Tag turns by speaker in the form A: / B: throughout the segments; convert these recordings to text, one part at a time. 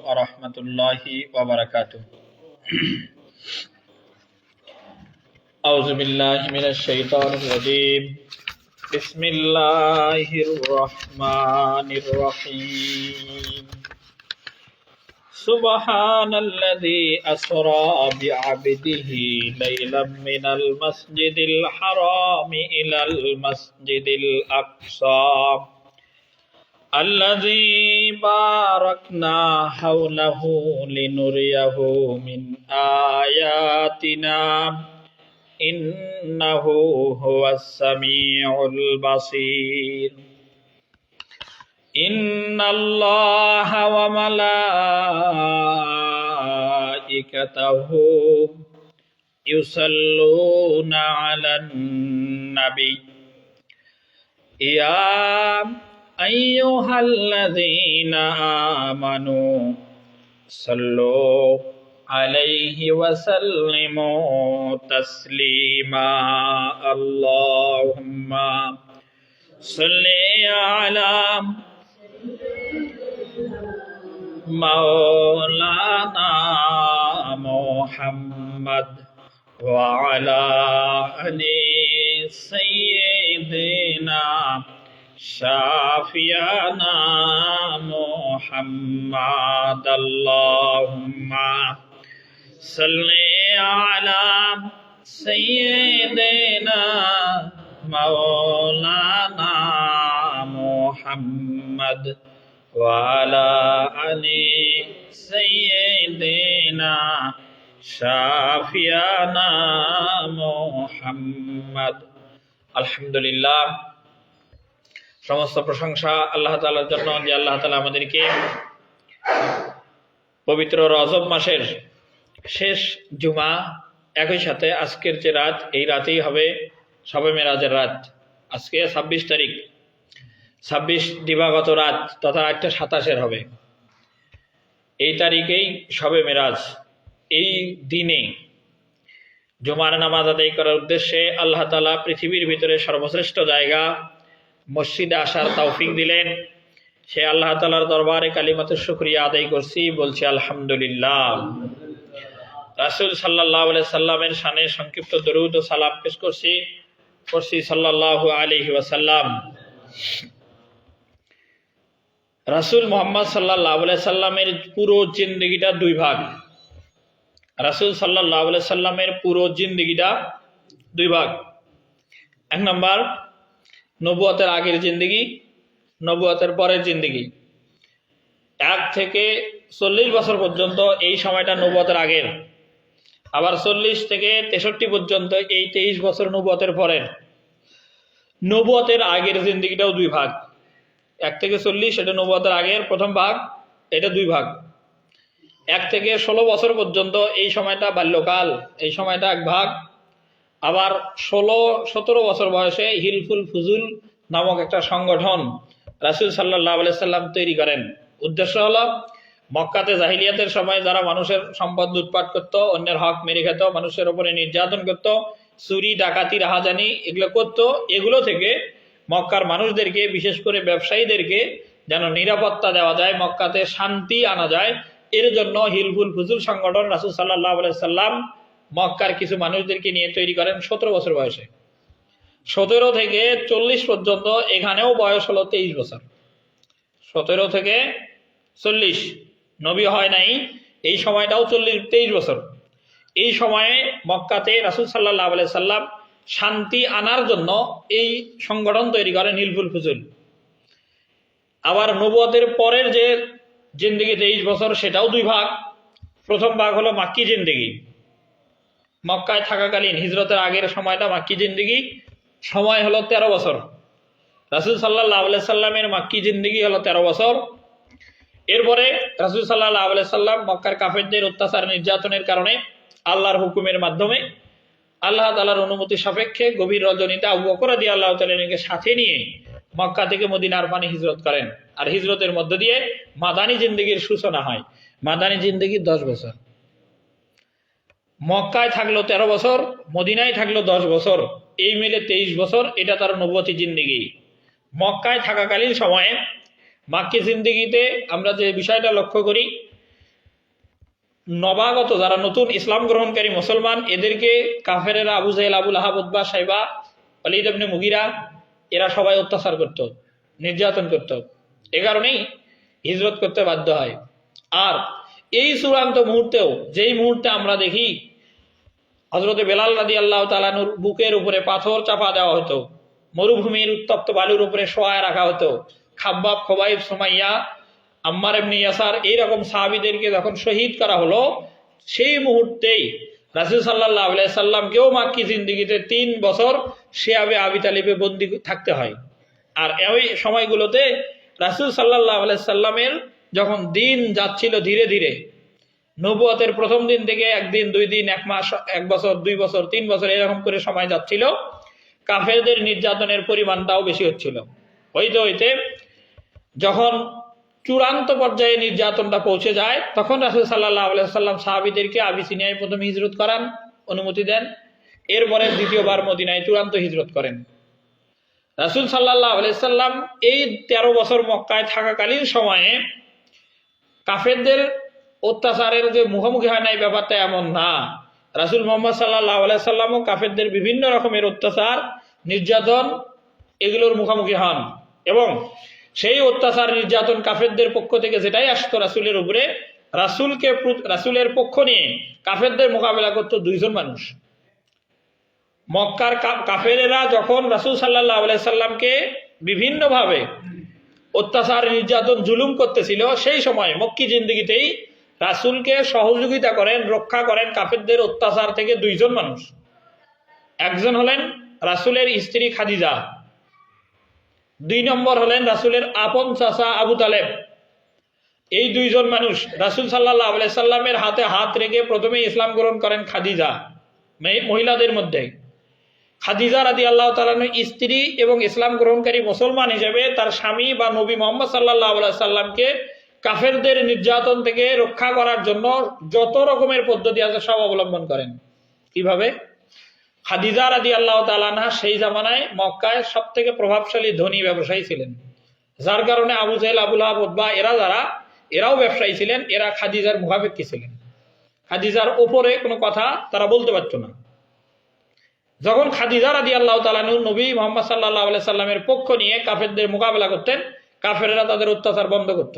A: ওয়া রাহমাতুল্লাহি ওয়া বারাকাতুহু। আউযু বিল্লাহি মিনাশ শাইতানির রাজীম। বিসমিল্লাহির রহমানির রহিম। সুবহানাল্লাযী আসরা বিআবদিহি লাইলাম মিনাল মাসজিদিল হারামি ইলাল মাসজিদিল আকসা الذي باركنا حوله لنريه من آياتنا إنه هو السميع البصير إن الله وملائكته يصلون على النبي يا أيها الذين آمنوا صلوا عليه وسلموا تسليما اللهم صل على مولانا محمد وعلى آل سيدنا شافينا محمد اللهم صل على سيدنا مولانا محمد وعلى آل سيدنا شافينا محمد الحمد لله। সমস্ত প্রশংসা আল্লাহ তাআলার জন্য যে আল্লাহ তাআলা আমাদেরকে পবিত্র রজব মাসের শেষ জুমা, একই সাথে আজকের যে রাত, এই রাতেই হবে শবে মেরাজের রাত। আজকে 26 তারিখ, 26 দিবাগত রাত তথা রাতটা 27-এর হবে। এই তারিখেই শবে মেরাজ। এই দিনে জুমার নামাজ আদায় করার উদ্দেশ্যে আল্লাহ তাআলা পৃথিবীর ভিতরে সর্বশ্রেষ্ঠ জায়গা মসজিদে আসার তৌফিক দিলেন। সে আল্লাহ তাআলার দরবারে কালিমাতে শুকরিয়া আদায় করছি, বলছি আলহামদুলিল্লাহ। রাসূল সাল্লাল্লাহু আলাইহি সাল্লামের শানে সংক্ষিপ্ত দরুদ ও সালাম পেশ করছি সাল্লাল্লাহু আলাইহি ওয়াসাল্লাম। রাসূল মুহাম্মদ সাল্লাল্লাহু আলাইহি সাল্লামের পুরো জিন্দেগিটা দুই ভাগ। রাসূল সাল্লাল্লাহু আলাইহি সাল্লামের পুরো জিন্দেগিটা দুই ভাগ। এক নম্বর, নবুয়তের আগের জিন্দেগি, নবুয়তের পরের জিন্দেগি। 1 থেকে 40 বছর পর্যন্ত এই সময়টা নবুয়তের আগের, আবার 40 থেকে 63 পর্যন্ত এই 23 বছর নবুয়তের পরের। নবুয়তের আগের জিন্দেগিটাও দুই ভাগ। 1 থেকে 40 এটা নবুয়তের আগের প্রথম ভাগ, এটা দুই ভাগ। 1 থেকে 16 বছর পর্যন্ত এই সময়টা বাল্যকাল, এই সময়টা এক ভাগ। আবার 16-17 বছর বয়সে হিলফুল ফুজুল নামক একটা সংগঠন রাসূল সাল্লাল্লাহু আলাইহি সাল্লাম তৈরি করেন। উদ্দেশ্য হলো, মক্কাতে জাহিলিয়াতের সময় যারা মানুষের সম্পদ লুটপাট করত, অন্যের হক মেরে খেত, মানুষের উপরে নির্যাতন করত, চুরি ডাকাতি রাহাজানি এগুলো করত, এগুলো থেকে মক্কার মানুষদেরকে, বিশেষ করে ব্যবসায়ীদেরকে যেন নিরাপত্তা দেওয়া যায়, মক্কাতে শান্তি আনা যায়, এর জন্য হিলফুল ফুজুল সংগঠন রাসূল সাল্লাল্লাহু আলাইহি সাল্লাম মক্কার কিছু মানুষদেরকে নিয়ে তৈরি করেন 17 বছর বয়সে। 17 থেকে 40 পর্যন্ত, এখানেও বয়স হলো 23 বছর। 17 থেকে 40, নবী হয় নাই, এই সময়টাও 23 বছর। এই সময়ে মক্কাতে রাসূল সাল্লাল্লাহু আলাইহি সাল্লাম শান্তি আনার জন্য এই সংগঠন তৈরি করেন হিলফুল ফুজুল। আবার নবুয়তের পরের যে জিন্দেগি 23 বছর, সেটাও দুই ভাগ। প্রথম ভাগ হলো মাক্কি জিন্দেগি, মক্কায় থাকাকালীন হিজরতের আগের সময়টা মাক্কি জিন্দেগি, সময় হলো 13 বছর। রাসূল সাল্লাল্লাহু আলাইহি সাল্লামের মাক্কি জিন্দেগি হলো 13 বছর। এরপরে রাসূল সাল্লাল্লাহু আলাইহি সাল্লাম মক্কার কাফেরদের অত্যাচার নির্যাতনের কারণে আল্লাহর হুকুমের মাধ্যমে, আল্লাহ তাআলার অনুমতি সাপেক্ষে গভীর রজনীতে আবু বকর রাদিয়াল্লাহু তাআলা আনহুকে সাথে নিয়ে মক্কা থেকে মদিনার পানে হিজরত করেন। আর হিজরতের মধ্য দিয়ে মাদানী জিন্দেগির সূচনা হয়। মাদানী জিন্দেগি 10 বছর। মক্কায় থাকলো 13 বছর, মদিনায় থাকলো 10 বছর, এই মিলে 23 বছর। এটা তার নবুয়তি জিন্দেগি। মক্কায় থাকাকালীন সময়ে মাক্কি জিন্দেগিতে আমরা যে বিষয়টা লক্ষ্য করি, নবাগত যারা নতুন ইসলাম গ্রহণকারী মুসলমান এদেরকে কাফেরেরা আবু জাহেল, আবুল আহাব, উতবা, সাইবা, ওয়ালিদ ইবনে মুগিরা এরা সবাই অত্যাচার করত, নির্যাতন করত। এ কারণেই হিজরত করতে বাধ্য হয়। আর এই চূড়ান্ত মুহূর্তেও, যেই মুহূর্তে আমরা দেখি হযরতে বেলাল রাদিয়াল্লাহু তাআলা আনহুর বুকের উপরে পাথর চাপা দেওয়া হতো, মরুভূমির উত্তপ্ত বালুর উপরে শোয়ায় রাখা হতো, খাব্বাব, খোবাইব, সুমাইয়া, আম্মার ইবনে ইয়াসার এইরকম সাহাবীদেরকে যখন শহীদ করা হলো, সেই মুহূর্তেই রাসূল সাল্লাল্লাহু আলাইহি সাল্লামকেও মাক্কি জিন্দেগিতে 3 বছর শিয়াবে আবি তালিবে বন্দী থাকতে হয়। আর এই সময়গুলোতে রাসূল সাল্লাল্লাহু আলাইহি সাল্লামের যখন দিন যাচ্ছিল ধীরে ধীরে, নবুয়তের প্রথম দিন থেকে একদিন, 2 দিন, 1 মাস, 1 বছর, 2 বছর, 3 বছর এরকম করে সময় যাচ্ছিল, কাফেরদের নির্যাতনের পরিমাণটাও বেশি হচ্ছিল। হইতে হইতে যখন চূড়ান্ত পর্যায়ে নির্যাতনটা পৌঁছে যায়, তখন রাসূল সাল্লাল্লাহু আলাইহি সাল্লাম সাহাবীদেরকে আবিসিনিয়ায় প্রথম হিজরত করান, অনুমতি দেন। এরপরে দ্বিতীয়বার মদিনায় চূড়ান্ত হিজরত করেন। রাসূল সাল্লাল্লাহু আলাইহি সাল্লাম এই 13 বছর মক্কায় থাকাকালীন সময়ে কাফেরদের অত্যাচারের যে মুখোমুখি হয় না, এই ব্যাপারটা এমন না। রাসূল মুহাম্মদ সাল্লাল্লাহু আলাইহি সাল্লামও কাফেরদের বিভিন্ন রকমের অত্যাচার, নির্যাতন এগুলোর মুখোমুখি হন, এবং সেই অত্যাচার, নির্যাতন কাফেরদের পক্ষ থেকে যেটাই আসতো রাসূলের উপরে, রাসূলের পক্ষ নিয়ে কাফেরদের মোকাবেলা করত 2 জন মানুষ। মক্কার কাফেরেরা যখন রাসূল সাল্লাল্লাহু আলাইহি সাল্লামকে বিভিন্নভাবে অত্যাচার, নির্যাতন, জুলুম করতেছিল, সেই সময় মক্কি জিন্দেগিতেই রাসূলকে সহযোগিতা করেন, রক্ষা করেন কাফেরদের অত্যাচার থেকে 2 জন মানুষ। একজন হলেন রাসূলের স্ত্রী খাদিজা, 2 নম্বর হলেন রাসূলের আপন চাচা আবু তালেব। এই 2 জন মানুষ রাসূল সাল্লাল্লাহু আলাইহি সাল্লামের হাতে হাত রেখে প্রথমে ইসলাম গ্রহণ করেন খাদিজা, মহিলাদের মধ্যে। খাদিজা রাদিয়াল্লাহু তাআলা আনহার স্ত্রী এবং ইসলাম গ্রহণকারী মুসলমান হিসেবে তার স্বামী বা নবী মুহাম্মদ সাল্লাল্লাহু আলাইহি সাল্লামকে কাফেরদের নির্যাতন থেকে রক্ষা করার জন্য যত রকমের পদ্ধতি আছে সব অবলম্বন করেন। কিভাবে? খাদিজা রাদিয়াল্লাহু তাআলা আনহা সেই জামানায় মক্কায় সবথেকে প্রভাবশালী ধনী ব্যবসায়ী ছিলেন, যার কারণে আবু জাহেল, আবুল আহাব, উতবা এরাও ব্যবসায়ী ছিলেন। এরা খাদিজার মুখাপেক্ষী ছিলেন, খাদিজার উপরে কোনো কথা তারা বলতে পারত না। যখন খাদিজা রাদিয়াল্লাহু তাআলা আনহা নবী মুহাম্মদ সাল্লাল্লাহু আলাইহি সাল্লামের পক্ষ নিয়ে কাফেরদের মোকাবেলা করতেন, কাফেররা তাদের অত্যাচার বন্ধ করত।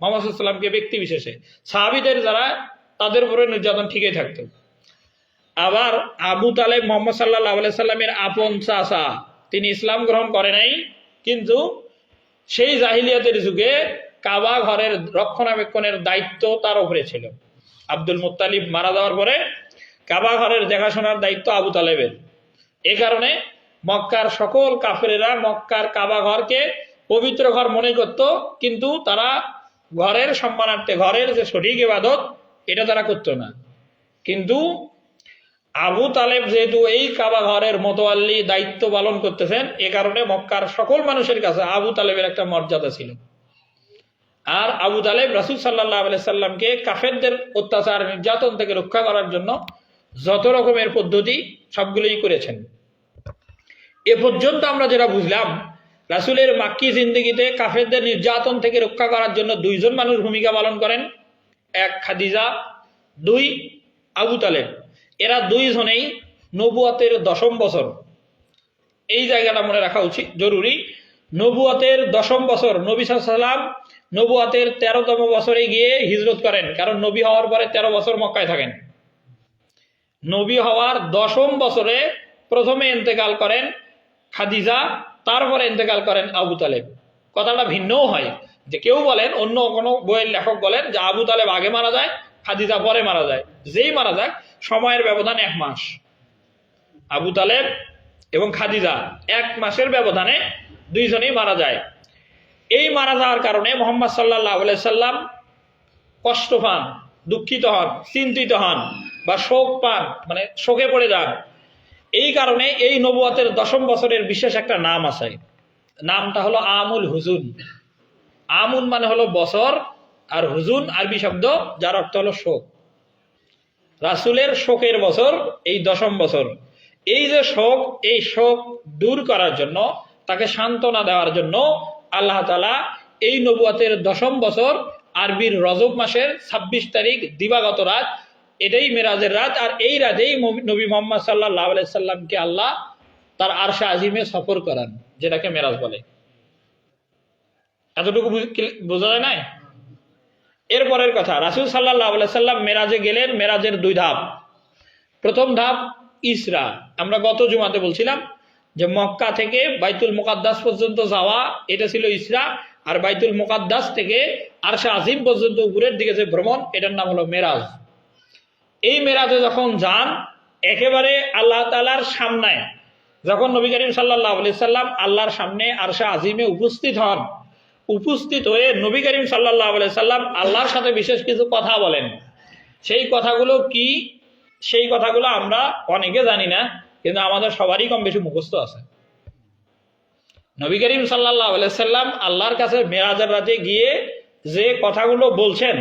A: মুহাম্মদ সাল্লাল্লাহু আলাইহি সাল্লামকে ব্যক্তি বিশেষে, সাহাবীদের যারা, তাদের উপরে নির্যাতন ঠিকই থাকতো। আবার আবু তালেব মুহাম্মদ সাল্লাল্লাহু আলাইহি সাল্লামের আপন চাচা, তিনি ইসলাম গ্রহণ করে নাই, কিন্তু সেই জাহিলিয়াতের যুগে কাবা ঘরের রক্ষণাবেক্ষণের দায়িত্ব তার উপরে ছিল। আব্দুল মুত্তালিব মারা যাওয়ার পরে কাবা ঘরের দেখাশোনার দায়িত্ব আবু তালেবের। এ কারণে মক্কার সকল কাফেরেরা মক্কার কাবা ঘরকে পবিত্র ঘর মনে করত, কিন্তু তারা ঘরের সম্মানার্থে, ঘরের যে সঠিক ইবাদত, এটা তারা করতো না। কিন্তু আবু তালেব যেহেতু এই কাবা ঘরের মোতাওয়াল্লি দায়িত্ব পালন করতেছেন, এ কারণে মক্কার সকল মানুষের কাছে আবু তালেবের একটা মর্যাদা ছিল। আর আবু তালেব রাসূল সাল্লাল্লাহু আলাইহি সাল্লামকে কাফেরদের অত্যাচার, নির্যাতন থেকে রক্ষা করার জন্য যত রকমের পদ্ধতি সবগুলোই করেছেন। এ পর্যন্ত আমরা যেটা বুঝলাম, রাসূলের মাক্কি জিন্দেগিতে কাফেরদের নির্যাতন থেকে রক্ষা করার জন্য 2 জন মানুষ ভূমিকা পালন করেন। 1 খাদিজা, 2 আবু তালেব। এরা 2 জনেই নবুয়তের 10ম বছর, এই জায়গাটা মনে রাখা উচিত, জরুরি। নবুয়তের 10ম বছর, নবী সাল্লাল্লাহু আলাইহি ওয়াসাল্লাম নবুয়তের 13তম বছরে গিয়ে হিজরত করেন, কারণ নবী হওয়ার পরে 13 বছর মক্কায় থাকেন। নবী হওয়ার 10ম বছরে প্রথমে ইন্তেকাল করেন খাদিজা, তারপরে ইন্তেকাল করেন আবু তালেব। কথাটা ভিন্নও হয়, যে কেউ বলেন, অন্য কোনো বইয়ের লেখক বলেন যে আবু তালেব আগে মারা যায়, খাদিজা পরে মারা যায়। যেই মারা যাক, সময়ের ব্যবধান 1 মাস। আবু তালেব এবং খাদিজা 1 মাসের ব্যবধানে 2 জনেই মারা যায়। এই মারা যাওয়ার কারণে মুহাম্মদ সাল্লাল্লাহু আলাইহি সাল্লাম কষ্ট পান, দুঃখিত হন, চিন্তিত হন বা শোক পান, মানে শোকে পড়ে যান। এই কারণে এই নবুয়তের 10ম বছরের বিশেষ একটা নাম আছে, নামটা হলো আমুল হুজুন। আমুন মানে হলো বছর, আর হুজুন আরবি শব্দ, যার অর্থ হলো শোক। রাসূলের শোকের বছর এই 10ম বছর। এই যে শোক, এই শোক দূর করার জন্য, তাকে সান্ত্বনা দেওয়ার জন্য আল্লাহ তাআলা এই নবুয়তের 10ম বছর আরবির রজব মাসের ২৬ তারিখ দিবাগত রাত, এটাই মেরাজের রাত। আর এই রাতেই নবী মুহাম্মদ সাল্লাল্লাহু আলাইহি সাল্লামকে আল্লাহ তার আরশে আজিমে সফর করান, যেটাকে মেরাজ বলে। এতটুকু বোঝা যায় না? এরপরের কথা, রাসূল সাল্লাল্লাহু আলাইহি সাল্লাম মেরাজে গেলেন। মেরাজের 2 ধাপ। প্রথম ধাপ ইসরা। আমরা গত জুমাতে বলছিলাম যে মক্কা থেকে বাইতুল মুকাদ্দাস পর্যন্ত যাওয়া, এটা ছিল ইসরা। আর বাইতুল মুকাদ্দাস থেকে আরশে আজিম পর্যন্ত উপরের দিকে যে ভ্রমণ, এটার নাম হলো মেরাজ। এই মেরাজে যখন যান, একেবারে আল্লাহ তাআলার সামনে যখন নবী করিম সাল্লাল্লাহু আলাইহি সাল্লাম আল্লাহর সামনে আরশে আজিমে উপস্থিত হন, উপস্থিত হয়ে নবী করিম সাল্লাল্লাহু আলাইহি সাল্লাম আল্লাহর সাথে বিশেষ কিছু কথা বলেন। সেই কথাগুলো কি? সেই কথাগুলো আমরা অনেকে জানি না, কিন্তু আমাদের সবারই কম বেশি মুখস্থ আছে। নবী করিম সাল্লাল্লাহু আলাইহি সাল্লাম আল্লাহর কাছে মেরাজের রাতে গিয়ে যে কথাগুলো বলছেন,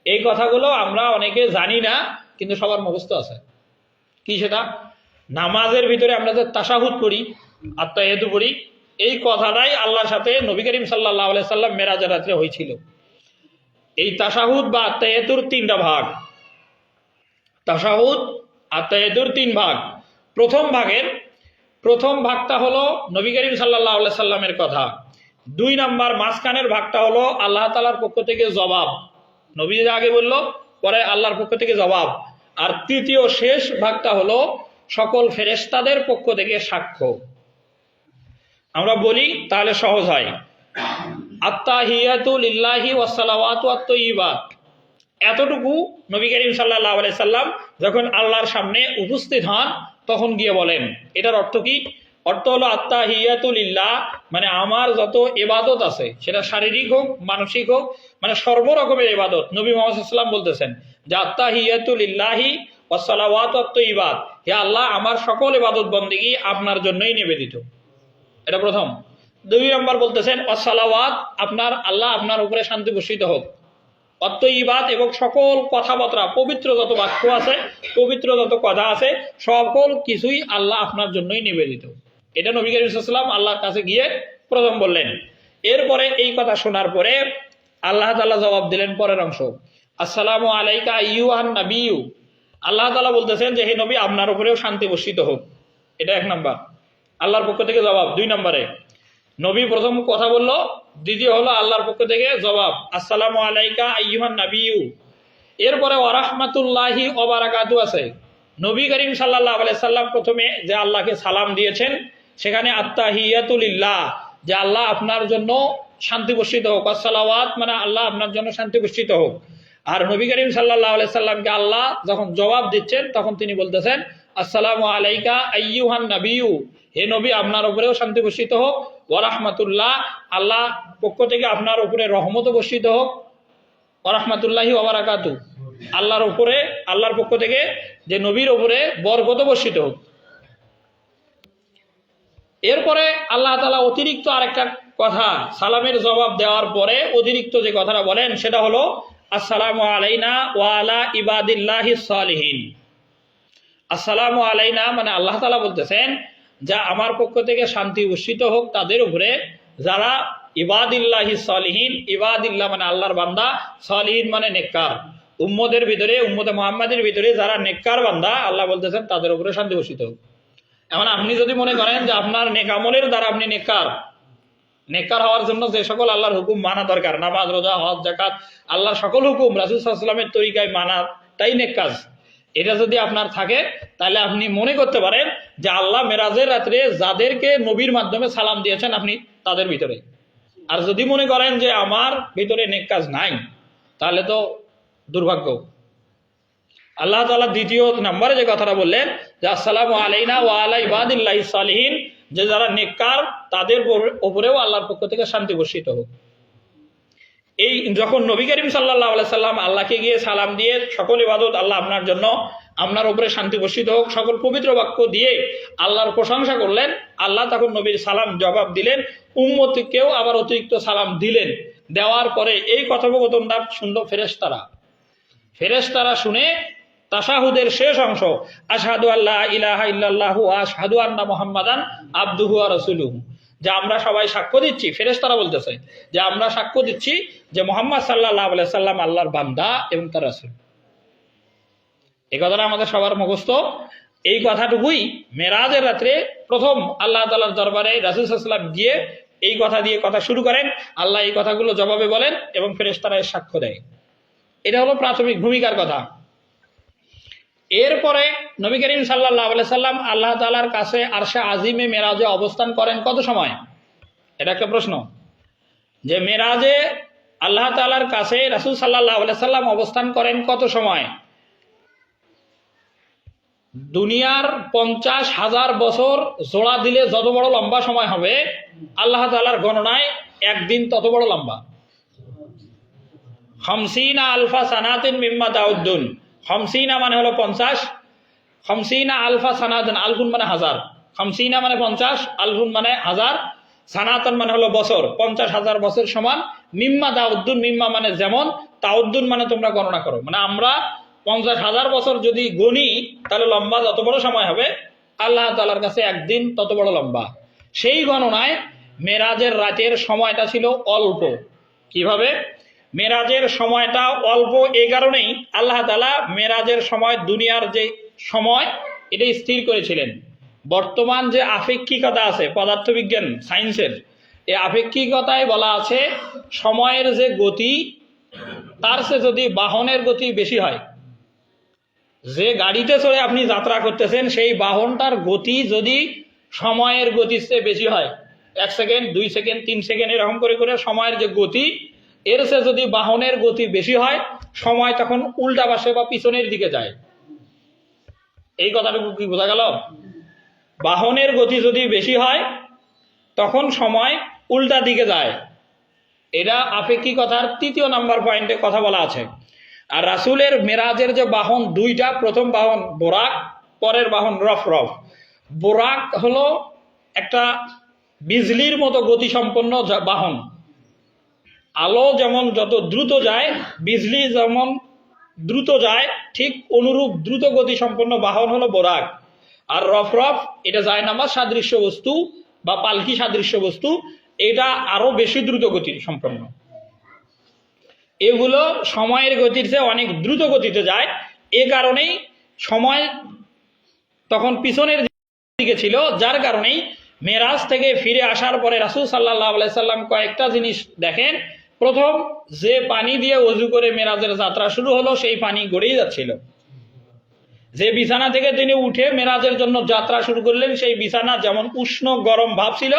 A: এই কথাগুলো আমরা অনেকে জানি না, কিন্তু সবার মুখস্থ আছে। কি সেটা? নামাজের ভিতরে আমরা যে তাশাহুদ পড়ি, আত্তাহিয়াতু পড়ি, এই কথাটাই আল্লাহর সাথে নবী করিম সাল্লাল্লাহু আলাইহি সাল্লাম মেরাজের রাতে হয়েছিল। এই তাশাহুদ বা আত্তাহিয়াতুর 3টা ভাগ। তাশাহুদ আত্তাহিয়াতুর 3 ভাগ। প্রথম ভাগটা হলো নবী করিম সাল্লাল্লাহু আলাইহি সাল্লামের কথা। 2 নাম্বার মাঝখানের ভাগটা হলো আল্লাহ তাআলার পক্ষ থেকে জবাব। নবী যে আগে বলল, পরে আল্লাহর পক্ষ থেকে জবাব। আর তৃতীয় শেষ ভাগটা হলো সকল ফেরেশতাদের পক্ষ থেকে সাক্ষ্য। আমরা বলি তাহলে সহজ হয়। আত্তাহিয়াতু লিল্লাহি ওয়াস সালাওয়াতু ওয়াত তাইয়্যিবাত, এতটুকু নবী করিম সাল্লাল্লাহু আলাইহি সাল্লাম যখন আল্লাহর সামনে উপস্থিত হন, তখন গিয়ে বলেন। এটার অর্থ কি? অর্থ হলো আত্তাহিয়াতু লিল্লাহ, মানে আমার যত ইবাদত আছে, সেটা শারীরিক হোক মানসিক হোক, মানে সর্বরকমের ইবাদত। নবী মুহাম্মদ সাল্লাল্লাহু আলাইহি ওয়াসাল্লাম বলতেছেন যে আত্তাহিয়াতু লিল্লাহি ওয়াস সালাওয়াতু ওয়াত তাইয়্যিবাত, হে আল্লাহ, আমার সকল ইবাদত বন্দেগী আপনার জন্যই নিবেদিত। এটা প্রথম। 2 নম্বর বলতেছেন ওয়াস সালাওয়াত, আপনার আল্লাহ আপনার উপরে শান্তি বর্ষিত হোক। অত্তইবাত, এবং সকল কথাবার্তা, পবিত্র যত বাক্য আছে, পবিত্র যত কথা আছে, সকল কিছুই আল্লাহ আপনার জন্যই নিবেদিত। এটা নবী করিম সাল্লাল্লাহু আলাইহি ওয়াসাল্লাম আল্লাহর কাছে গিয়ে প্রথম বললেন। এরপরে এই কথা শোনার পরে আল্লাহ তাআলা জবাব দিলেন পরের অংশ, আসসালামু আলাইকা আইয়ুহান নাবিয়্যু। আল্লাহ তাআলা বলতেছেন যে হে নবী, আপনার উপরেও শান্তি বর্ষিত হোক। এটা 1 নাম্বার, আল্লাহর পক্ষ থেকে জবাব। 2 নম্বরে নবী প্রথম কথা বলল, দ্বিতীয় হলো আল্লাহর পক্ষ থেকে জবাব, আসসালামু আলাইকা আইয়ুহান নাবিয়্যু। এরপরে ওয়া রাহমাতুল্লাহি ওয়া বারাকাতু আছে। নবী করিম সাল্লাল্লাহু আলাইহি সাল্লাম প্রথমে যে আল্লাহকে সালাম দিয়েছেন, সেখানে আত্তাহিয়াতু লিল্লাহ, যে আল্লাহ আপনার জন্য শান্তি বর্ষিত হোক। আসসালাওয়াত মানে আল্লাহ আপনার জন্য শান্তি বর্ষিত হোক। আর নবী করিম সাল্লাল্লাহু আলাইহি সাল্লামকে আল্লাহ যখন জবাব দিচ্ছেন, তখন তিনি বলতেছেন আসসালামু আলাইকা আইয়ুহান নাবিয়্যু, হে নবী, আপনার উপরেও শান্তি বর্ষিত হোক। ওয়া রাহমাতুল্লাহ, আল্লাহ পক্ষ থেকে আপনার উপরে রহমত বর্ষিত হোক। ওয়া রাহমাতুল্লাহি ওয়া বারাকাতু, আল্লাহর উপরে, আল্লাহর পক্ষ থেকে যে নবীর উপরে বরকত বর্ষিত হোক। এরপরে আল্লাহ তাআলা অতিরিক্ত আরেকটা কথা, সালামের জবাব দেওয়ার পরে অতিরিক্ত যে কথাটা বলেন, সেটা হলো আসসালামু আলাইনা ওয়া আলা ইবাদিল্লাহিস সালিহিন। আসসালামু আলাইনা মানে আল্লাহ তাআলা বলতেছেন যা আমার পক্ষ থেকে শান্তি বর্ষিত হোক তাদের উপরে যারা ইবাদিল্লাহিস সালিহিন, ইবাদিল্লাহ মানে আল্লাহর বান্দা, সালিহিন মানে নেককার। উম্মতের ভিতরে, উম্মতে মুহাম্মাদের ভিতরে যারা নেককার বান্দা, আল্লাহ বলতেছেন তাদের উপরে শান্তি বর্ষিত হোক। এখন আপনি যদি মনে করেন যে আপনার নেক আমলের দ্বারা আপনি নেককার হওয়ার জন্য যে সকল আল্লাহর হুকুম মানা দরকার, নামাজ, রোজা, হজ, যাকাত, আল্লাহর সকল হুকুম রাসূল সাল্লাল্লাহু আলাইহি ওয়াসাল্লামের তরিকায় মানাটাই নেক কাজ, এটা যদি আপনার থাকে, তাহলে আপনি মনে করতে পারেন যে আল্লাহ মেরাজের রাত্রে যাদেরকে নবীর মাধ্যমে সালাম দিয়েছেন আপনি তাদের ভিতরে। আর যদি মনে করেন যে আমার ভিতরে নেক কাজ নাই, তাহলে তো দুর্ভাগ্য। আল্লাহ তাআলা দ্বিতীয় নম্বরে যে কথাটা বললেন যে আসসালামু আলাইনা ওয়া আলা ইবাদিল্লাহিস সালিহিন, যে যারা নেককার তাদের উপরেও আল্লাহর পক্ষ থেকে শান্তি বর্ষিত হোক। এই যখন নবী করিম সাল্লাল্লাহু আলাইহি সাল্লাম আল্লাহকে গিয়ে সালাম দিয়ে সকল ইবাদত আল্লাহ আপনার জন্য, আপনার উপরে শান্তি বর্ষিত হোক, সকল পবিত্র বাক্য দিয়ে আল্লাহর প্রশংসা করলেন, আল্লাহ তখন নবীর সালাম জবাব দিলেন, উম্মতকেও আবার অতিরিক্ত সালাম দিলেন। দেওয়ার পরে এই কথোপকথনটা শুনলো ফেরেশতারা শুনে তাশাহুদের শেষ অংশ, আশহাদু আল্লা ইলাহা ইল্লাল্লাহু ওয়া আশহাদু আন্না মুহাম্মাদান আবদুহু ওয়া রাসূলুহু, যে আমরা সবাই সাক্ষ্য দিচ্ছি, ফেরেশতারা বলতেছে যে আমরা সাক্ষ্য দিচ্ছি যে মুহাম্মদ সাল্লাল্লাহু আলাইহি সাল্লাম আল্লাহর বান্দা এবং তার রাসূল। এই কথাটা আমাদের সবার মুখস্থ। এই কথাটুকুই মেরাজের রাত্রে প্রথম আল্লাহ তাআলার দরবারে রাসূল সাল্লাল্লাহু আলাইহি ওয়াসাল্লাম গিয়ে এই কথা দিয়ে কথা শুরু করেন, আল্লাহ এই কথাগুলো জবাবে বলেন এবং ফেরেশতারা এর সাক্ষ্য দেয়। এটা হলো প্রাথমিক ভূমিকার কথা। এরপরে নবী করিম সাল্লাল্লাহু আলাইহি সাল্লাম আল্লাহ তাআলার কাছে আরশে আজিমে মেরাজে অবস্থান করেন কত সময়? এটা একটা প্রশ্ন, যে মেরাজে আল্লাহ তাআলার কাছে রাসূল সাল্লাল্লাহু আলাইহি সাল্লাম অবস্থান করেন কত সময়? দুনিয়ার 50,000 বছর জোড়া দিলে যত বড় লম্বা সময় হবে, আল্লাহ তাআলার গণনায় একদিন তত বড় লম্বা। 50 আলফা সানাতিন মিম্মা তাউদ্দুন, 50 মানে হলো 50, 50 আলফা সানাতিন, আলফুন মানে হাজার, 50 মানে 50, আলফুন মানে হাজার, সানাতন মানে হলো বছর, 50,000 বছর সমান মিম্মা তাউদ্দুন, মিম্মা মানে যেমন, তাউদ্দুন মানে তোমরা গণনা করো। মানে আমরা 50,000 বছর যদি গণি তাহলে লম্বা যত বড় সময় হবে, আল্লাহ তাআলার কাছে একদিন তত বড় লম্বা। সেই গণনায় মেরাজের রাতের সময়টা ছিল অল্প। কিভাবে? মেরাজের সময়টা অল্প এই কারণেই আল্লাহ তাআলা মেরাজের সময় দুনিয়ার যে সময় এটা স্থির করেছিলেন। বর্তমান যে আপেক্ষিকতা আছে পদার্থবিজ্ঞান সায়েন্সের, এই আপেক্ষিকতায় বলা আছে সময়ের যে গতি তার চেয়ে যদি বাহনের গতি বেশি হয়, যে গাড়িতে চড়ে আপনি যাত্রা করতেছেন সেই বাহনটার গতি যদি সময়ের গতির চেয়ে বেশি হয়, 1 সেকেন্ড 2 সেকেন্ড 3 সেকেন্ড এরকম করে করে সময়ের যে গতি, এর চেয়ে যদি বাহনের গতি বেশি হয়, সময় তখন উল্টা পাশে বা পিছনের দিকে যায়। এই কথাটুকু কি বোঝা গেল? বাহনের গতি যদি বেশি হয় তখন সময় উল্টা দিকে যায়। এটা আপেক্ষিকতার 3য় নাম্বার পয়েন্টে কথা বলা আছে। আর রাসূলের মেরাজের যে বাহন দুইটা, প্রথম বাহন বোরাক, পরের বাহন রফরফ। বোরাক হলো একটা বিজলির মতো গতিসম্পন্ন বাহন। আলো যেমন যত দ্রুত যায়, বিজলি যেমন দ্রুত যায়, ঠিক অনুরূপ দ্রুত গতি সম্পন্ন বাহন হলো বোরাক। আর রফরফ এটা জায়নামাজ সাদৃশ্য বস্তু বা পালকি সাদৃশ্য বস্তু, এটা আরো বেশি দ্রুত গতির সম্পন্ন। এগুলো সময়ের গতির চেয়ে অনেক দ্রুত গতিতে যায়। এ কারণেই সময় তখন পিছনের দিকে ছিল, যার কারণেই মেরাজ থেকে ফিরে আসার পরে রাসূল সাল্লাল্লাহু আলাইহি সাল্লাম কয়েকটা জিনিস দেখেন। প্রথম, যে পানি দিয়ে ওযু করে মেরাজের যাত্রা শুরু হলো সেই পানি গড়িয়ে যাচ্ছিল। যে বিছানা থেকে তিনি উঠে মেরাজের জন্য যাত্রা শুরু করলেন সেই বিছানা যেমন উষ্ণ গরম ভাব ছিল,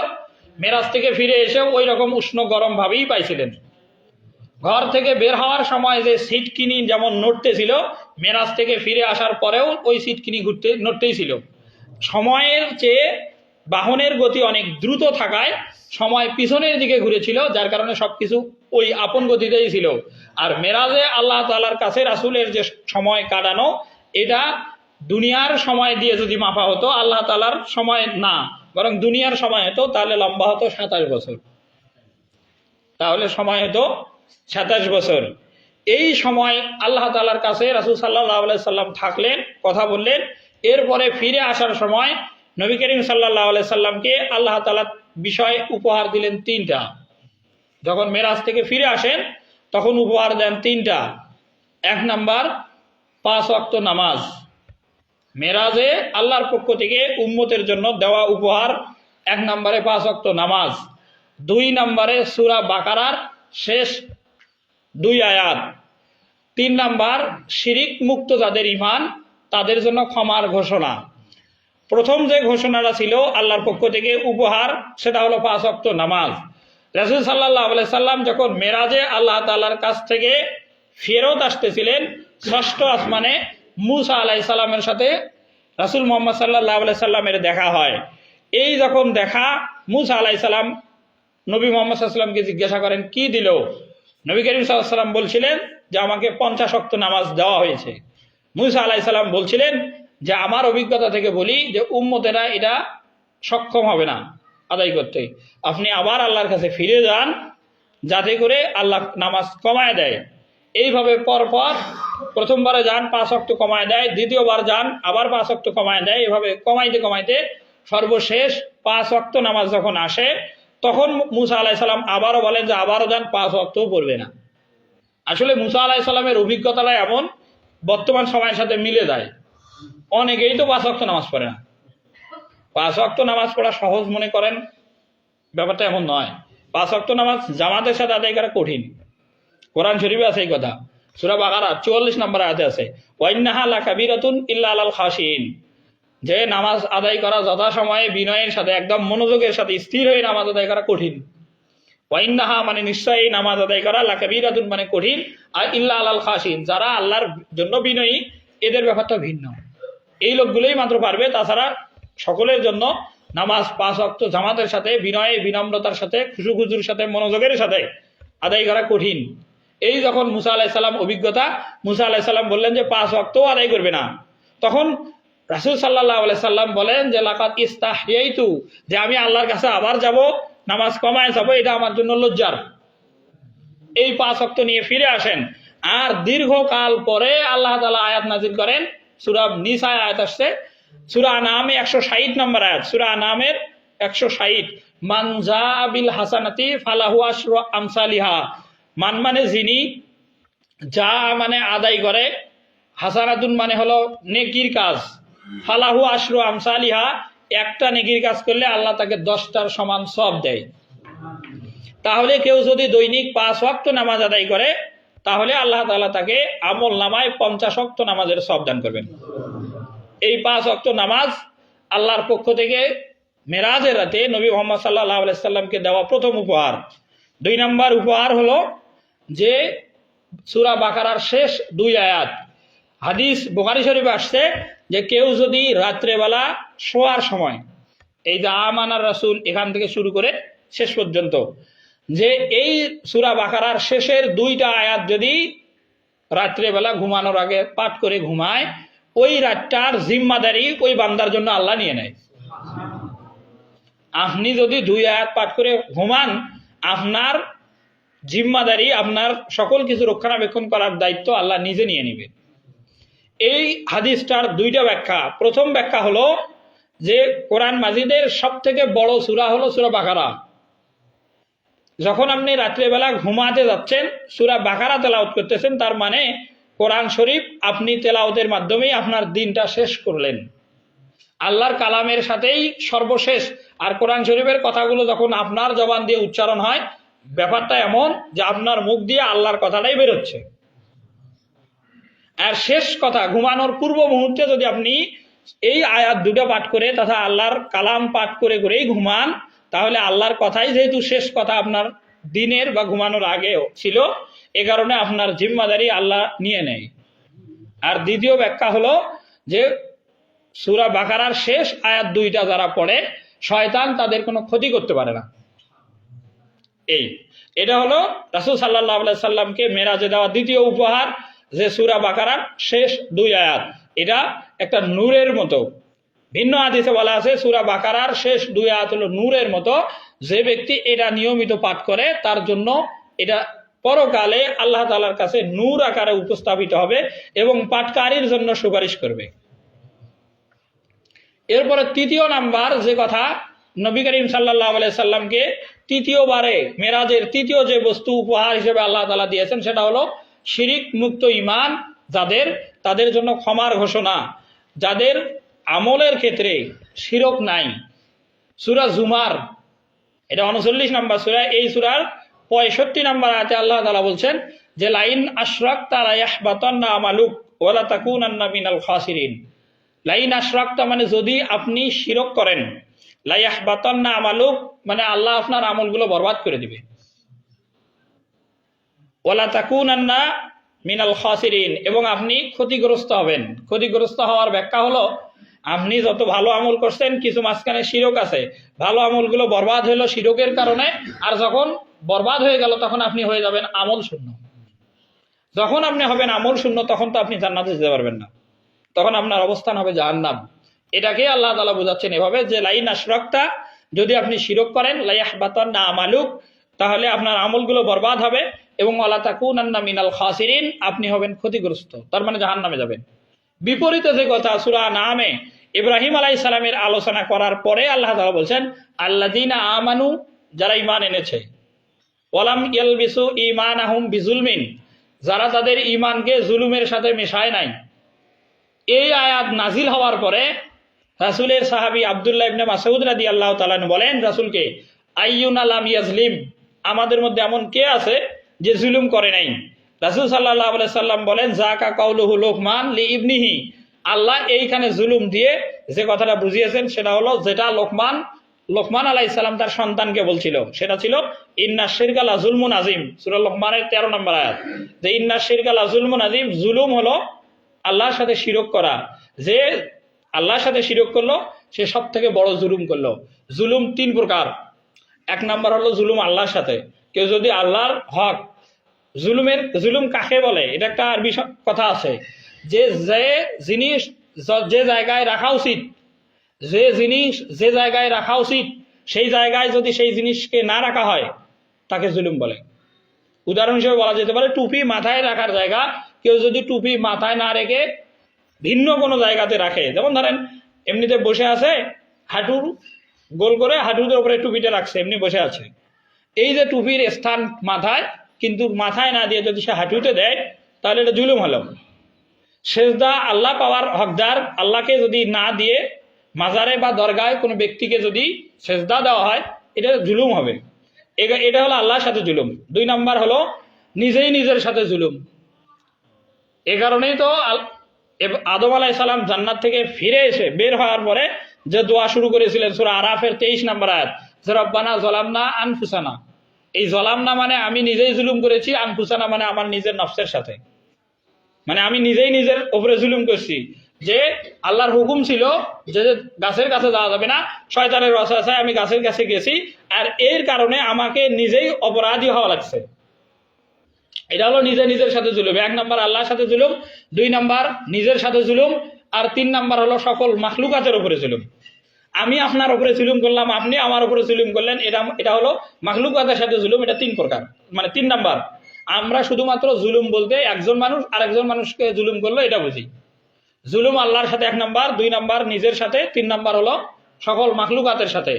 A: মেরাজ থেকে ফিরে এসেও ওই রকম উষ্ণ গরম ভাবেই পাইছিলেন। ঘর থেকে বের হওয়ার সময় যে সিটকিনি যেমন নড়তেছিল, মেরাজ থেকে ফিরে আসার পরেও ওই সিটকিনি নড়তেই ছিল। সময়ের চেয়ে বাহনের গতি অনেক দ্রুত থাকায় সময় পিছনের দিকে ঘুরেছিল, যার কারণে সবকিছু ওই আপন গতিতেই ছিল। আর মেরাজে আল্লাহ তাআলার কাছে রাসূলের যে সময় কাটানো, এটা দুনিয়ার সময় দিয়ে যদি মাপা হতো, আল্লাহ তাআলার সময় না বরং দুনিয়ার সময় হতো, তাহলে লম্বা হতো 27 বছর। তাহলে সময় হতো 27 বছর। এই সময় আল্লাহ তাআলার কাছে রাসূল সাল্লাল্লাহু আলাইহি সাল্লাম থাকলেন, কথা বললেন। এরপরে ফিরে আসার সময় নবী করিম সাল্লাল্লাহু আলাইহি সাল্লামকে আল্লাহ তাআলা বিষয় উপহার দিলেন 3টা। যখন মেরাজ থেকে ফিরে আসেন তখন উপহার দেন 3টা। 1 নাম্বার 5 ওয়াক্ত নামাজ। মেরাজে আল্লাহর পক্ষ থেকে উম্মতের জন্য দেওয়া উপহার 1 নম্বরে 5 ওয়াক্ত নামাজ, 2 নম্বরে সূরা বাকারার শেষ 2 আয়াত, 3 নাম্বার শিরিক মুক্ত যাদের ঈমান তাদের জন্য ক্ষমার ঘোষণা। প্রথম যে ঘোষণাটা ছিল আল্লাহর পক্ষ থেকে উপহার, সেটা হলো 5 ওয়াক্ত নামাজ। রাসূল সাল্লাল্লাহু আলাইহি সাল্লাম যখন মেরাজে আল্লাহ তাআলার কাছ থেকে ফেরত আসতেছিলেন, 6ষ্ঠ আসমানে মুসা আলাইহিস সালামের সাথে রাসূল মুহাম্মদ সাল্লাল্লাহু আলাইহি সাল্লামের দেখা হয়। এই যখন দেখা, মুসা আলাইহিস সালাম নবী মুহাম্মদ সাল্লাল্লাহু আলাইহি সাল্লামকে জিজ্ঞাসা করেন কি দিল? নবী করিম সাল্লাল্লাহু আলাইহি সাল্লাম বলছিলেন যে আমাকে 50 ওয়াক্ত নামাজ দেওয়া হয়েছে। মুসা আলাইহিস সালাম বলছিলেন যে আমার অভিজ্ঞতা থেকে বলি যে উম্মতেরা এটা সক্ষম হবে না আদায় করতে, আপনি আবার আল্লাহর কাছে ফিরে যান যাতে করে আল্লাহ নামাজ কমায় দেয়। এইভাবে পরপর প্রথমবারে যান 5 ওয়াক্ত কমায় দেয়, দ্বিতীয়বার যান আবার 5 ওয়াক্ত কমায় দেয়, এভাবে কমাইতে কমাইতে সর্বশেষ 5 ওয়াক্ত নামাজ যখন আসে তখন মুসা আলাইহিস সালাম আবারও বলেন যে আবারও যান 5 ওয়াক্তও পড়বে না। আসলে মুসা আলাইহিস সালামের অভিজ্ঞতাটা এমন বর্তমান সময়ের সাথে মিলে যায়। অনেকেই তো 5 ওয়াক্ত নামাজ পড়ে না। 5 ওয়াক্ত নামাজ পড়া সহজ মনে করেন, ব্যাপারটা এমন নয়। 5 ওয়াক্ত নামাজ জামাতের সাথে আদায় করা কঠিন। কোরআন শরীফে আছে এই কথা, সূরা বাকারা 44 নম্বর আয়াতে আছে, ওয়াইন্নাহা লাকাবীরাতুন ইল্লা আলাল খাশিন, যে নামাজ আদায় করা যথাসময়ে বিনয়ের সাথে একদম মনোযোগের সাথে স্থির হয়ে নামাজ আদায় করা কঠিন। ওয়াইন্নাহা মানে নিশ্চয়ই নামাজ আদায় করা, লাকাবীরাতুন মানে কঠিন, আর ইল্লা আলাল খাশিন যারা আল্লাহর জন্য বিনয়ী এদের ব্যাপারটা ভিন্ন। এই লোকগুলোই মাত্র পারবে, তাছাড়া সকলের জন্য নামাজ 5 ওয়াক্ত জামাতের সাথে বিনয়ে বিনম্রতার সাথে খুশুখুজুর সাথে মনোযোগের সাথে আদায় করা কঠিন। এই যখন মুসা আলাইহিস সালাম অভিজ্ঞতা, মুসা আলাইহিস সালাম বললেন যে 5 ওয়াক্তও আদায় করবে না। তখন রাসূল সাল্লাল্লাহু আলাইহি সাল্লাম বলেন যে লাকাদ ইস্তাহইয়াইতু, যে আমি আল্লাহর কাছে আবার যাব, নামাজ কমায় যাব, এটা আমার জন্য লজ্জার। এই 5 ওয়াক্ত নিয়ে ফিরে আসেন। আর দীর্ঘকাল পরে আল্লাহ তাআলা আয়াত নাযিল করেন, সূরা নিসা আয়াত আসছে, সূরা আনামে 160 নম্বর আয়াত, সূরা আনামের 160, মান জা বিল হাসানাতি ফালাহু আশরু আমসালিহা, মান মানে যিনি, যা মানে আদায় করে, হাসানাতুন মানে হলো নেকির কাজ, ফালাহু আশরু আমসালিহা, একটা নেকির কাজ করলে আল্লাহ তাকে 10টার সমান সওয়াব দেয়। তাহলে কেউ যদি দৈনিক 5 ওয়াক্ত নামাজ আদায় করে তাহলে আল্লাহ তাআলা তাকে আমল নামায় 50 ওয়াক্ত নামাজের সওয়াব দান করবেন। এই 5 ওয়াক্ত নামাজ আল্লাহর পক্ষ থেকে মেরাজের রাতে নবী মুহাম্মদ সাল্লাল্লাহু আলাইহি সাল্লামকে দেওয়া প্রথম উপহার। 2 নম্বর উপহার হলো যে সূরা বাকারার শেষ 2 আয়াত। হাদিস বুখারী শরীফে আসছে যে কেউ যদি রাত্রেবেলা শোয়ার সময়, এই যে আমানার রাসূল এখান থেকে শুরু করে শেষ পর্যন্ত, যে এই সূরা বাকারার শেষের 2টা আয়াত যদি রাত্রেবেলা ঘুমানোর আগে পাঠ করে ঘুমায়, ওই রাতটার জিম্মাদারি ওই বান্দার জন্য আল্লাহ নিয়ে নেয়। আপনি যদি 2 আয়াত পাঠ করে ঘুমান, আপনার জিম্মাদারি, আপনার সকল কিছু রক্ষণাবেক্ষণ করার দায়িত্ব আল্লাহ নিজে নিয়ে নেবে। এই হাদিসটার 2টা ব্যাখ্যা। প্রথম ব্যাখ্যা হলো যে কোরআন মাজিদের সবথেকে বড় সূরা হলো সূরা বাকারা। যখন আপনি রাত্রেবেলা ঘুমাতে যাচ্ছেন সূরা বাকারা তেলাওয়াত করতেছেন, তার মানে কোরআন শরীফ আপনি তেলাওয়াতের মাধ্যমেই আপনার দিনটা শেষ করলেন। আল্লাহর কালামের সাথেই সর্বশেষ। আর কোরআন শরীফের কথাগুলো যখন আপনার জবান দিয়ে উচ্চারণ হয়, ব্যাপারটা এমন যে আপনার মুখ দিয়ে আল্লাহর কথাটাই বেরোচ্ছে। আর শেষ কথা, ঘুমানোর পূর্ব মুহূর্তে যদি আপনি এই আয়াত 2টা পাঠ করে তথা আল্লাহর কালাম পাঠ করে করেই ঘুমান, তাহলে আল্লাহর কথাই যেহেতু শেষ কথা আপনার দিনের বা ঘুমানোর আগেও ছিল, এ কারণে আপনার জিম্মাদারি আল্লাহ নিয়ে নেয়। আর দ্বিতীয় ব্যাখ্যা হলো যে সূরা বাকারার শেষ আয়াত 2টা যারা পড়ে, শয়তান তাদের কোনো ক্ষতি করতে পারে না। এটা হলো রাসূল সাল্লাল্লাহু আলাইহি সাল্লামকে মেরাজে দেওয়া দ্বিতীয় উপহার, যে সূরা বাকারার শেষ 2 আয়াত। এটা একটা নূরের মতো। ভিন্ন হাদিসে বলা আছে সূরা বাকারার শেষ 2 আয়াত হলো নূরের মতো। যে ব্যক্তি এটা নিয়মিত পাঠ করে তার জন্য এটা পরকালে আল্লাহ তাআলার কাছে নূর আকারে উপস্থাপিত হবে এবং পাঠকারীর জন্য সুপারিশ করবে। এরপরে 3য় নাম্বার যে কথা, নবী করিম সাল্লাল্লাহু আলাইহি সাল্লামকে তৃতীয়বারে মেরাজের 3য় যে বস্তু উপহার হিসেবে আল্লাহ তাআলা দিয়েছেন সেটা হলো শিরিক মুক্ত ঈমান যাদের, তাদের জন্য ক্ষমার ঘোষণা, যাদের আমলের ক্ষেত্রে শিরক নাই। সূরা জুমার এটা 39 নম্বর সূরা। এই সূরার 65 নম্বর আয়াতে আল্লাহ তাআলা বলছেন যে লাইন আশরাকতা লা ইয়াহবাতান্না আমালুক ওয়া লা তাকুনান্না মিনাল খাসিরিন। লাইন আশরাকতা মানে যদি আপনি শিরক করেন, লা ইয়াহবাতান্না আমালুক মানে আল্লাহ আপনার আমলগুলো বরবাদ করে দিবে, ওয়া লা তাকুনান্না মিনাল খাসিরিন এবং আপনি ক্ষতিগ্রস্ত হবেন। ক্ষতিগ্রস্ত হওয়ার ব্যাখ্যা হলো আপনি যত ভালো আমল করছেন কিছু মাঝখানে শিরক আছে, ভালো আমলগুলো বরবাদ হলো শিরকের কারণে, আর যখন বরবাদ হয়ে গেল তখন আপনি হয়ে যাবেন আমল শূন্য। যখন আপনি হবেন আমল শূন্য তখন তো আপনি জান্নাতে যেতে পারবেন না, তখন আপনার অবস্থান হবে জাহান্নাম। এটাকে আল্লাহ তাআলা বোঝাচ্ছেন এভাবে যে লাইন আশরাকতা, যদি আপনি শিরক করেন, লা ইয়াহবাতান্না আমালুক তাহলে আপনার আমলগুলো বরবাদ হবে, এবং ওয়ালা তাকুনান্না মিনাল খাসিরিন আপনি হবেন ক্ষতিগ্রস্ত, তার মানে জাহান্নামে যাবেন। বিপরীতে যে কথা সূরা নামে ইব্রাহিম আলাইহিস সালামের আলোচনা করার পরে আল্লাহ তাআলা বলছেন আল্লাযীনা আমানু, যারা ঈমান এনেছে, ওয়ালাম ইয়ালবিসু ঈমানাহুম বিজুলমিন, যারা তাদের ঈমানকে জুলুমের সাথে মেশায় নাই। এই আয়াত নাজিল হওয়ার পরে রাসূলের সাহাবী আব্দুল্লাহ ইবনে মাসউদ রাদিয়াল্লাহু তাআলা বলেন রাসূলকে, আইয়ুনা লাম ইয়াজলিম, আমাদের মধ্যে এমন কে আছে যে জুলুম করে নাই? রাসূল সাল্লাল্লাহু আলাইহি সাল্লাম বলেন, যাকা কাউলুহু লুকমান লি ইবনিহি, আল্লাহ এইখানে জুলুম দিয়ে যে কথাটা বুঝিয়েছেন সেটা হলো যেটা লোকমান আলাইহিস সালাম তার সন্তানকে বলছিল, সেটা ছিল ইন্না শিরকা লা যুলমুন আযীম, সূরা লোকমানের 13 নম্বর আয়াত, যে ইন্না শিরকা লা যুলমুন আযীম, জুলুম হলো আল্লাহর সাথে শিরক করা। যে আল্লাহর সাথে শিরক করলো সে সব থেকে বড় জুলুম করলো। জুলুম 3 প্রকার। 1 নম্বর হলো জুলুম আল্লাহর সাথে। কেউ যদি আল্লাহর হক, জুলুম কাকে বলে, এটা একটা আরবি কথা আছে, যে জিনিস যে জায়গায় রাখা উচিত, যে জিনিস যে জায়গায় রাখা উচিত সেই জায়গায় যদি সেই জিনিসকে না রাখা হয় তাকে জুলুম বলে। উদাহরণ হিসেবে বলা যেতে পারে টুপি মাথায় রাখার জায়গা কেউ যদি টুপি মাথায় না রেখে ভিন্ন কোনো জায়গাতে রাখে, যেমন ধরেন এমনিতে বসে আছে, হাঁটুর গোল করে হাঁটুর উপরে টুপিটা রাখছে, এমনি বসে আছে, এই যে টুপির স্থান মাথায়, কিন্তু মাথায় না দিয়ে যদি সে হাঁটুতে দেয় তাহলে এটা জুলুম হলো। সেজদা আল্লাহ পাওয়ার হকদার আল্লাহকে যদি না দিয়ে মাজারে বা দরগায় কোনো ব্যক্তিকে যদি সেজদা দেওয়া হয় এটা জুলুম হবে। এটা হলো আল্লাহর সাথে জুলুম। 2 নম্বর হলো নিজেই নিজের সাথে জুলুম। এ কারণেই তো আদম আলাইহিস সালাম জান্নাত থেকে ফিরে এসে বের হওয়ার পরে যে দোয়া শুরু করেছিলেন সূরা আরাফের 23 নম্বর আয়াত, যে রব্বানা যালামনা আনফুসানা, এই যালামনা মানে আমি নিজেই জুলুম করেছি, আনফুসানা মানে আমার নিজের নফসের সাথে, মানে আমি নিজেই নিজের উপরে জুলুম করছি। যে আল্লাহর হুকুম ছিল যে গাছের কাছে যাওয়া যাবে না, শয়তানের ওয়াসওয়াসায় আমি গাছের কাছে গেছি, আর এর কারণে আমাকে নিজেই অপরাধী হওয়া লাগছে। এটা হলো নিজে নিজের সাথে জুলুম। 1 নম্বর আল্লাহর সাথে জুলুম, 2 নম্বর নিজের সাথে জুলুম, আর 3 নম্বর হলো সকল মাখলুকাতের উপরে জুলুম। আমি আপনার উপরে জুলুম করলাম, আপনি আমার উপরে জুলুম করলেন, এটা হলো মাখলুকাতের সাথে জুলুম। এটা 3 প্রকার, মানে 3 নম্বর। আমরা শুধুমাত্র জুলুম বলতে একজন মানুষ আরেকজন মানুষকে জুলুম করলো এটা বুঝি। জুলুম আল্লাহর সাথে 1 নম্বর, 2 নম্বর নিজের সাথে, 3 নম্বর হলো সকল মাখলুকাতের সাথে।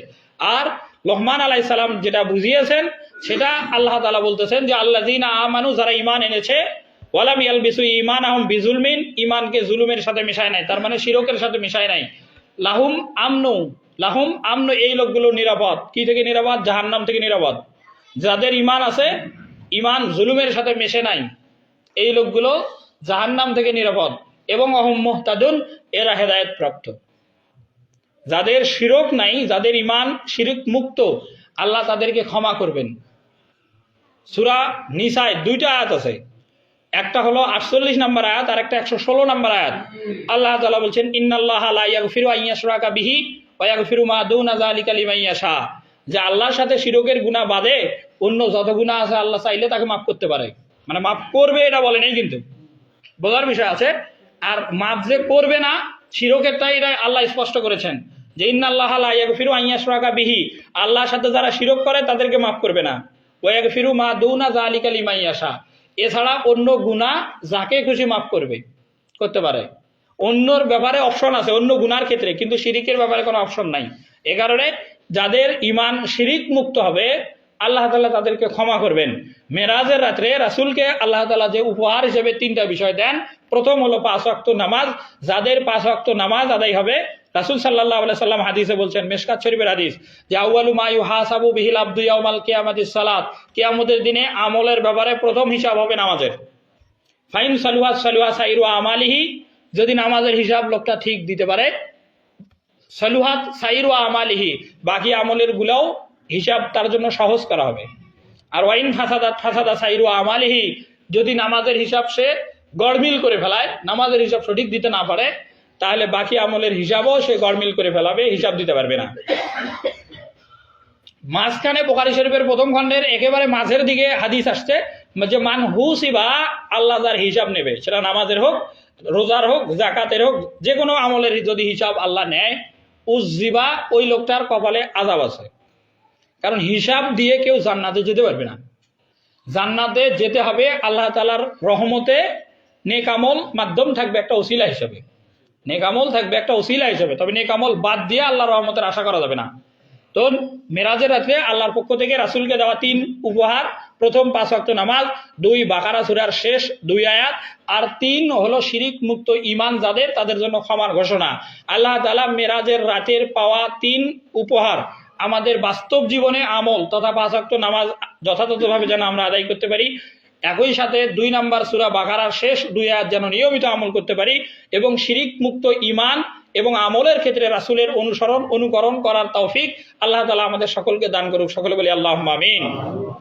A: আর লোকমান আলাইহিস সালাম যেটা বুঝিয়েছেন সেটা আল্লাহ তাআলা বলতেছেন যে আল্লাযীনা আমানু, যারা ঈমান এনেছে, ওয়ালাম ইয়ালবিসু ঈমানাহুম বিজুলমিন, ঈমানকে জুলুমের সাথে মিশায় নাই, তার মানে শিরকের সাথে মিশায় নাই, লাহুম আমনু, এই লোকগুলো নিরাপদ। কি থেকে নিরাপদ? জাহান্নাম থেকে নিরাপদ। যাদের ঈমান আছে, ঈমান জুলুমের সাথে মিশে নাই, এই লোকগুলো জাহান্নাম থেকে নিরাপদ। এবং অহুম মুহতাদুন, এরা হেদায়েত প্রাপ্ত। যাদের শিরক নাই, যাদের ঈমান শিরক মুক্ত, আল্লাহ তাদেরকে ক্ষমা করবেন। সূরা নিসায় 2টা আয়াত আছে, একটা হলো 48 নম্বর আয়াত আর একটা 116 নম্বর আয়াত। আল্লাহ তাআলা বলছেন ইন্নাল্লাহা লা ইয়াগফিরু আন ইউশরাকা বিহি ওয়া ইয়াগফিরু মা দুনা যালিকা লিমান ইয়াশা, যে আল্লাহর সাথে শিরকের গুনাহ বাদে অন্য যত গুনাহ আছে আল্লাহ চাইলে তাকে মাফ করতে পারে। মানে মাফ করবে এটা বলে নাই, কিন্তু বোঝার বিষয় আছে। আর মাফ যে করবে না শিরকেরটাই এটা আল্লাহ স্পষ্ট করেছেন যে ইন্নাল্লাহা লা ইয়াগফিরু আন ইউশরাকা বিহি, আল্লাহর সাথে যারা শিরক করে তাদেরকে মাফ করবে না। ওয়া ইয়াগফিরু মা দুনা যালিকা লিমান ইয়াশা, এছাড়া অন্য গুনাহ যাকে খুশি মাফ করতে পারে। অন্যর ব্যাপারে অপশন আছে অন্য গুনার ক্ষেত্রে, কিন্তু শিরিকের ব্যাপারে কোনো অপশন নাই। এ কারণে যাদের ঈমান শিরিক মুক্ত হবে আল্লাহ তাআলা তাদেরকে ক্ষমা করবেন। মেরাজের রাত্রে রাসূলকে আল্লাহ তাআলা যে উপহার হিসেবে 3টা বিষয় দেন, প্রথম হলো 5 ওয়াক্ত নামাজ। যাদের 5 ওয়াক্ত নামাজ আদায় হবে, রাসূল সাল্লাল্লাহু আলাইহি সাল্লাম হাদিসে বলছেন, মিশকাত শরীফের হাদিস, যে আউয়ালু মা ইউহাসাবু বিহিল আবদু ইয়াউমাল কিয়ামাতিস সালাত, কিয়ামতের দিনে আমলের ব্যাপারে প্রথম হিসাব হবে নামাজের। ফাইন সালুহা সাইরু আমালিহি, যদি নামাজের হিসাব লোকটা ঠিক দিতে পারে, সালুহাত সাইরু আমালিহি, বাকি আমলের গুলাও হিসাব তার জন্য সহজ করা হবে। আর ওয়াইন ফাসাদা সাইরু আমালিহি, যদি নামাজের হিসাব সে গড়মিল করে ফেলায়, নামাজের হিসাব সঠিক দিতে না পারে, তাহলে বাকি আমলের হিসাবও সে গড়মিল করে ফেলাবে, হিসাব দিতে পারবে না। মাঝখানে বুখারী শরীফের প্রথম খণ্ডের একেবারে মাঝের দিকে হাদিস আসছে যে মান হুসিবা, আল্লাহ যার হিসাব নেবে, সেটা নামাজের হোক, রোজার হোক, যাকাতের হোক, যে কোনো আমলের যদি হিসাব আল্লাহ নেয়, উজ্জিবা, ওই লোকটার কপালে আযাব আছে। কারণ হিসাব দিয়ে কেউ জান্নাতে যেতে পারবে না। জান্নাতে যেতে হবে আল্লাহ তাআলার রহমতে, নেক আমল মাধ্যম থাকবে একটা ওসিলা হিসাবে। নেক আমল থাকবে একটা ওসিলা হিসেবে, তবে নেক আমল বাদ দিয়ে আল্লাহর রহমতের আশা করা যাবে না। তো মেরাজের রাতে আল্লাহর পক্ষ থেকে রাসূলকে দেওয়া 3 উপহার, প্রথম 5 ওয়াক্ত নামাজ, 2 বাকারা সূরার শেষ 2 আয়াত, আর 3 হলো শিরিক মুক্ত ঈমান যাদের, তাদের জন্য ক্ষমার ঘোষণা। আল্লাহ তাআলা মেরাজের রাতের পাওয়া 3 উপহার আমাদের বাস্তব জীবনে আমল তথা 5 ওয়াক্ত নামাজ যথাযথভাবে যেন আমরা আদায় করতে পারি, একই সাথে 2 নাম্বার সূরা বাকারার শেষ 2 আয়াত যেন নিয়মিত আমল করতে পারি, এবং শিরিক মুক্ত ঈমান এবং আমলের ক্ষেত্রে রাসূলের অনুকরণ করার তৌফিক আল্লাহ তাআলা আমাদের সকলকে দান করুক। সকলে বলি আল্লাহুম্মা আমিন।